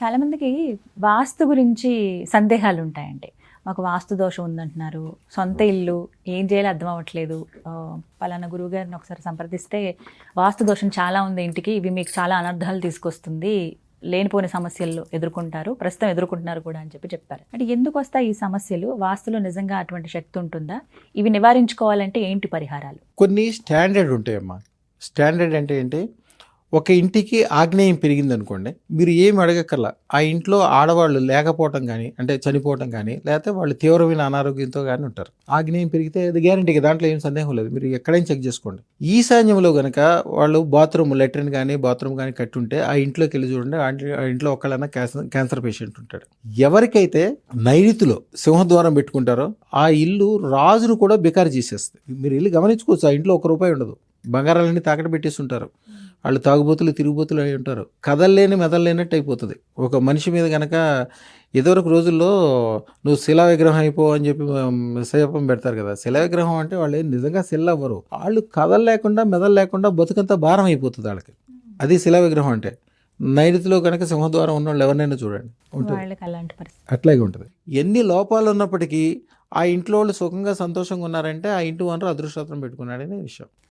చాలా మందికి వాస్తు గురించి సందేహాలు ఉంటాయండి. మాకు వాస్తు దోషం ఉందంటున్నారు. సొంత ఇల్లు ఏం చేయాలో అర్థం అవ్వట్లేదు. పలానా గురువు గారిని ఒకసారి సంప్రదిస్తే వాస్తు దోషం చాలా ఉంది ఇంటికి. ఇవి మీకు చాలా అనర్థాలు తీసుకొస్తుంది. లేనిపోని సమస్యలు ఎదుర్కొంటారు. ప్రస్తుతం ఎదుర్కొంటున్నారు కూడా అని చెప్పారు. అంటే ఎందుకు వస్తాయి ఈ సమస్యలు? వాస్తులో నిజంగా అటువంటి శక్తి ఉంటుందా? ఇవి నివారించుకోవాలంటే ఏంటి పరిహారాలు? కొన్ని స్టాండర్డ్ ఉంటాయమ్మా. స్టాండర్డ్ అంటే ఏంటి? ఒక ఇంటికి ఆగ్నేయం పెరిగింది అనుకోండి, మీరు ఏమి అడగక్కర్లా. ఆ ఇంట్లో ఆడవాళ్ళు లేకపోవటం కానీ, అంటే చనిపోవటం కానీ, లేకపోతే వాళ్ళు తీవ్రమైన అనారోగ్యంతో కానీ ఉంటారు. ఆగ్నేయం పెరిగితే అది గ్యారంటీగా, దాంట్లో ఏం సందేహం లేదు. మీరు ఎక్కడైనా చెక్ చేసుకోండి. ఈశాన్యంలో కనుక వాళ్ళు బాత్రూమ్, లెట్రిన్ కానీ బాత్రూమ్ కానీ కట్టి ఉంటే ఆ ఇంట్లోకి వెళ్ళి చూడండి, ఆ ఇంట్లో ఒకళ్ళైనా క్యాన్సర్ పేషెంట్ ఉంటాడు. ఎవరికైతే నైరుతిలో సింహద్వారం పెట్టుకుంటారో ఆ ఇల్లు రాజును కూడా బికారి చేసేస్తుంది. మీరు ఇల్లు గమనించుకోవచ్చు, ఆ ఇంట్లో ₹1 ఉండదు. బంగారాలన్నీ తాకట్టు పెట్టేసి ఉంటారు. వాళ్ళు తాగుబోతులు, తిరుగుబోతులు అయి ఉంటారు. కదల్లేని మెదల్లేనట్టు అయిపోతుంది. ఒక మనిషి మీద కనుక ఇదివరకు రోజుల్లో నువ్వు శిలా విగ్రహం అయిపో అని చెప్పి శాపం పెడతారు కదా. శిలా విగ్రహం అంటే వాళ్ళు నిజంగా శిల అవ్వరు. వాళ్ళు కదలలేకుండా మెదలు బతుకంతా భారం అయిపోతుంది వాళ్ళకి. అది శిలా విగ్రహం అంటే. నైరుతిలో కనుక సింహద్వారం ఉన్న వాళ్ళు ఎవరినైనా చూడండి ఉంటుంది, అట్లాగే ఉంటుంది. ఎన్ని లోపాలు ఉన్నప్పటికీ ఆ ఇంట్లో వాళ్ళు సుఖంగా సంతోషంగా ఉన్నారంటే ఆ ఇంటి ఓనర్ అదృష్టం పెట్టుకున్నాడనే విషయం.